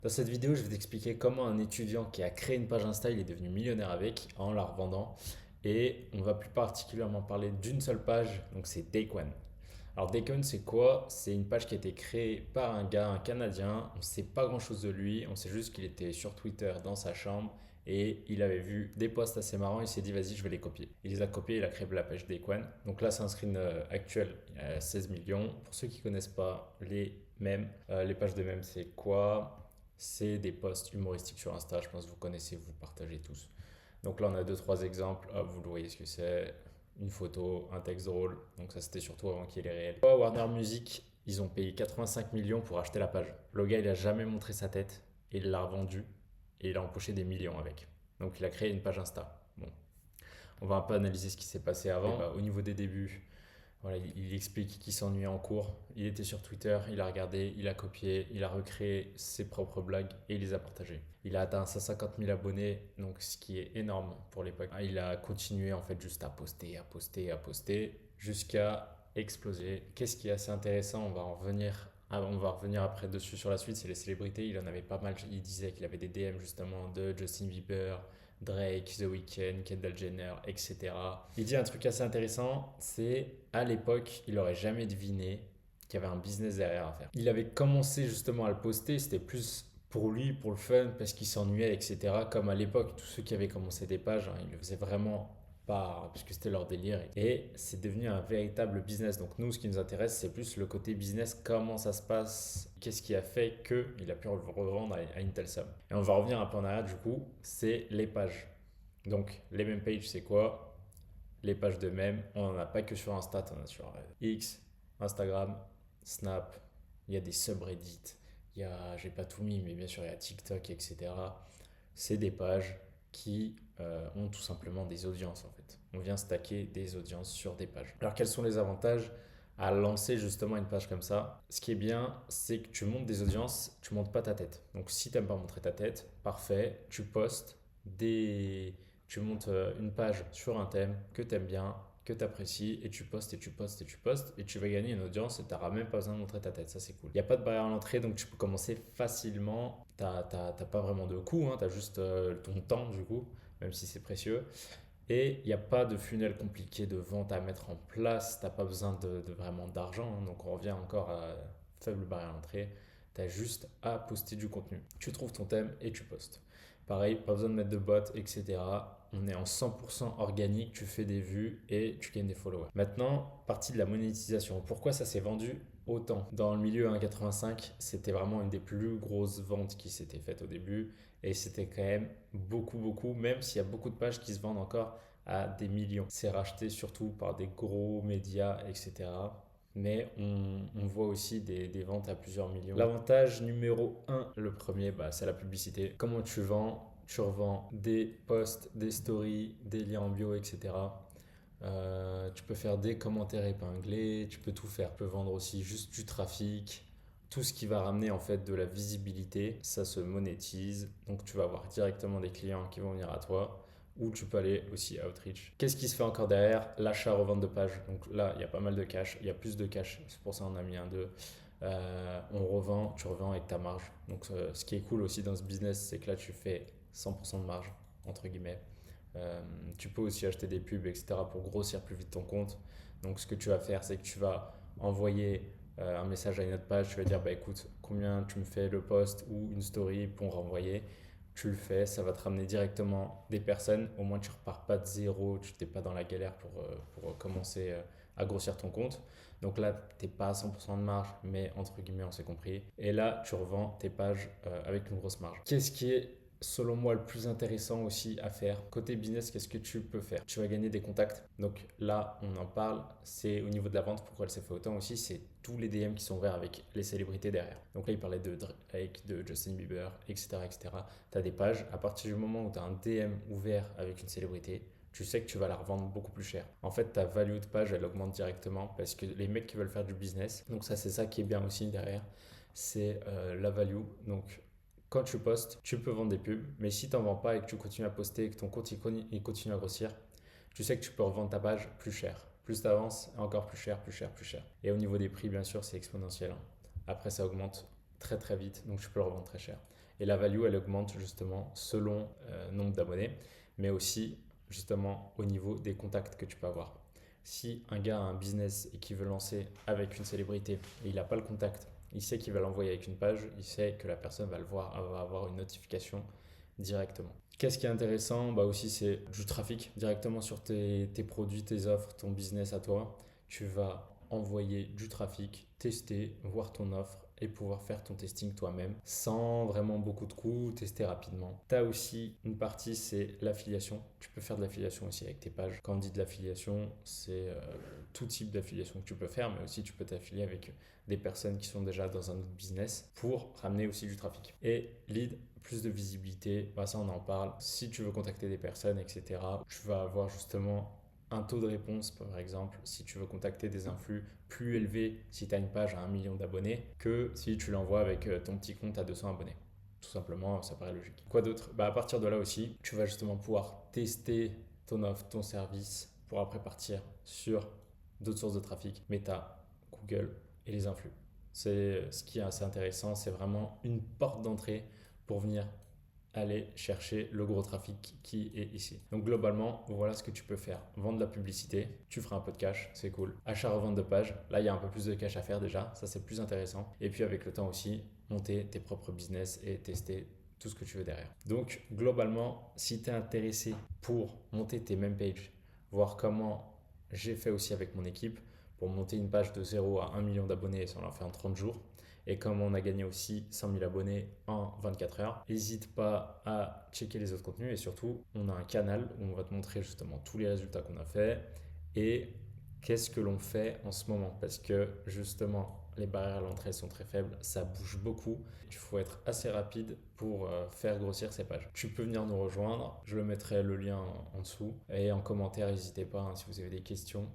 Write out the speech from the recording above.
Dans cette vidéo, je vais t'expliquer comment un étudiant qui a créé une page Insta, il est devenu millionnaire avec en la revendant. Et on va plus particulièrement parler d'une seule page, donc c'est Daquan. Alors Daquan, c'est quoi? C'est une page qui a été créée par un gars, un Canadien. On ne sait pas grand-chose de lui, on sait juste qu'il était sur Twitter dans sa chambre et il avait vu des posts assez marrants. Il s'est dit, vas-y, je vais les copier. Il les a copiés, il a créé la page Daquan. Donc là, c'est un screen actuel, il y a 16 millions. Pour ceux qui ne connaissent pas les mèmes, les pages de mèmes, c'est quoi? C'est des posts humoristiques sur Insta. Je pense que vous connaissez, vous partagez tous. Donc là, on a deux, trois exemples. Hop, vous le voyez ce que c'est. Une photo, un texte drôle. Donc ça, c'était surtout avant qu'il y ait les réels. Warner Music, ils ont payé 85 millions pour acheter la page. Le gars, il a jamais montré sa tête et il l'a revendue et il a empoché des millions avec. Donc il a créé une page Insta. Bon, on va un peu analyser ce qui s'est passé avant. Bah, au niveau des débuts, voilà, il explique qu'il s'ennuyait en cours. Il était sur Twitter, il a regardé, il a copié, il a recréé ses propres blagues et il les a partagées. Il a atteint 150 000 abonnés, donc ce qui est énorme pour l'époque. Il a continué en fait juste à poster, à poster, à poster, jusqu'à exploser. Qu'est-ce qui est assez intéressant, on va revenir après dessus sur la suite, c'est les célébrités. Il en avait pas mal. Il disait qu'il avait des DM justement de Justin Bieber, Drake, The Weeknd, Kendall Jenner, etc. Il dit un truc assez intéressant, c'est à l'époque, il aurait jamais deviné qu'il y avait un business derrière à faire. Il avait commencé justement à le poster, c'était plus pour lui, pour le fun, parce qu'il s'ennuyait, etc. Comme à l'époque, tous ceux qui avaient commencé des pages, hein, ils le faisaient vraiment pas, parce que c'était leur délire. Et c'est devenu un véritable business. Donc nous, ce qui nous intéresse, c'est plus le côté business, comment ça se passe, qu'est-ce qui a fait qu'il a pu le revendre à une telle somme. Et on va revenir un peu en arrière, du coup, c'est les pages. Donc les mêmes pages, c'est quoi? Les pages de mèmes, on n'en a pas que sur Insta, on en a sur X, Instagram, Snap, il y a des subreddits, il y a, j'ai pas tout mis, mais bien sûr il y a TikTok, etc. C'est des pages qui ont tout simplement des audiences en fait. On vient stacker des audiences sur des pages. Alors quels sont les avantages à lancer justement une page comme ça? Ce qui est bien, c'est que tu montes des audiences, tu montes pas ta tête. Donc si tu n'aimes pas montrer ta tête, parfait, tu postes des tu montes une page sur un thème que tu aimes bien, que tu apprécies, et tu postes et tu postes et tu postes, et tu vas gagner une audience et tu n'auras même pas besoin de montrer ta tête. Ça, c'est cool. Il n'y a pas de barrière à l'entrée, donc tu peux commencer facilement. T'as pas vraiment de coût, hein, tu as juste ton temps, du coup, même si c'est précieux. Et il n'y a pas de funnel compliqué de vente à mettre en place. Tu n'as pas besoin de vraiment d'argent, hein. Donc on revient encore à faible barrière à l'entrée. Tu as juste à poster du contenu. Tu trouves ton thème et tu postes. Pareil, pas besoin de mettre de bots, etc. On est en 100% organique, tu fais des vues et tu gagnes des followers. Maintenant, partie de la monétisation. Pourquoi ça s'est vendu autant? Dans le milieu 1,85, c'était vraiment une des plus grosses ventes qui s'était faites au début. Et c'était quand même beaucoup, beaucoup, même s'il y a beaucoup de pages qui se vendent encore à des millions. C'est racheté surtout par des gros médias, etc. Mais on voit aussi des ventes à plusieurs millions. L'avantage numéro un, le premier, bah, c'est la publicité. Comment tu vends? Tu revends des posts, des stories, des liens en bio, etc. Tu peux faire des commentaires épinglés, tu peux tout faire. Tu peux vendre aussi juste du trafic. Tout ce qui va ramener en fait de la visibilité, ça se monétise. Donc tu vas avoir directement des clients qui vont venir à toi ou tu peux aller aussi outreach. Qu'est-ce qui se fait encore derrière? L'achat-revente de page. Donc là, il y a pas mal de cash, il y a plus de cash, c'est pour ça qu'on a mis un 2. On revend, tu revends avec ta marge. Donc ce qui est cool aussi dans ce business, c'est que là tu fais 100% de marge, entre guillemets. Tu peux aussi acheter des pubs, etc. pour grossir plus vite ton compte. Donc ce que tu vas faire, c'est que tu vas envoyer un message à une autre page, tu vas dire bah écoute, combien tu me fais le post ou une story pour renvoyer. Tu le fais, ça va te ramener directement des personnes. Au moins, tu repars pas de zéro, tu n'es pas dans la galère pour commencer à grossir ton compte. Donc là, tu n'es pas à 100% de marge, mais entre guillemets, on s'est compris. Et là, tu revends tes pages avec une grosse marge. Qu'est-ce qui est selon moi le plus intéressant aussi à faire côté business? Qu'est-ce que tu peux faire? Tu vas gagner des contacts. Donc là on en parle, c'est au niveau de la vente. Pourquoi elle s'est fait autant aussi, c'est tous les DM qui sont ouverts avec les célébrités derrière. Donc là il parlait de Drake, de Justin Bieber, etc., etc. Tu as des pages, à partir du moment où tu as un DM ouvert avec une célébrité, tu sais que tu vas la revendre beaucoup plus cher. En fait, ta value de page, elle augmente directement parce que les mecs qui veulent faire du business, donc ça c'est ça qui est bien aussi derrière, c'est la value. Donc quand tu postes, tu peux vendre des pubs, mais si tu n'en vends pas et que tu continues à poster et que ton compte il continue à grossir, tu sais que tu peux revendre ta page plus cher. Plus tu avances, encore plus cher, plus cher, plus cher. Et au niveau des prix, bien sûr, c'est exponentiel, hein. Après, ça augmente très très vite, donc tu peux le revendre très cher. Et la value, elle augmente justement selon nombre d'abonnés, mais aussi justement au niveau des contacts que tu peux avoir. Si un gars a un business et qu'il veut lancer avec une célébrité et il n'a pas le contact, il sait qu'il va l'envoyer avec une page, il sait que la personne va le voir, va avoir une notification directement. Qu'est-ce qui est intéressant aussi, c'est du trafic directement sur tes produits, tes offres, ton business à toi. Tu vas envoyer du trafic, tester, voir ton offre et pouvoir faire ton testing toi-même sans vraiment beaucoup de coûts, tester rapidement. Tu as aussi une partie, c'est l'affiliation. Tu peux faire de l'affiliation aussi avec tes pages. Quand on dit de l'affiliation, c'est tout type d'affiliation que tu peux faire, mais aussi tu peux t'affilier avec des personnes qui sont déjà dans un autre business pour ramener aussi du trafic. Et lead, plus de visibilité, ça on en parle. Si tu veux contacter des personnes, etc., tu vas avoir justement un taux de réponse, par exemple, si tu veux contacter des influx plus élevé si tu as une page à 1 million d'abonnés que si tu l'envoies avec ton petit compte à 200 abonnés. Tout simplement, ça paraît logique. Quoi d'autre? À partir de là aussi, tu vas justement pouvoir tester ton offre, ton service pour après partir sur d'autres sources de trafic, Meta, Google et les influx. C'est ce qui est assez intéressant, c'est vraiment une porte d'entrée pour venir aller chercher le gros trafic qui est ici. Donc globalement, voilà ce que tu peux faire. Vendre de la publicité, tu feras un peu de cash, c'est cool. Achat-revente de page, là il y a un peu plus de cash à faire déjà, ça c'est plus intéressant. Et puis avec le temps aussi, monter tes propres business et tester tout ce que tu veux derrière. Donc globalement, si tu es intéressé pour monter tes mêmes pages, voir comment j'ai fait aussi avec mon équipe pour monter une page de 0 à 1 million d'abonnés, ça on l'a fait en 30 jours, et comme on a gagné aussi 100 000 abonnés en 24 heures, n'hésite pas à checker les autres contenus et surtout, on a un canal où on va te montrer justement tous les résultats qu'on a fait et qu'est-ce que l'on fait en ce moment. Parce que justement, les barrières à l'entrée sont très faibles, ça bouge beaucoup. Il faut être assez rapide pour faire grossir ces pages. Tu peux venir nous rejoindre, je le mettrai le lien en dessous et en commentaire, n'hésitez pas si vous avez des questions.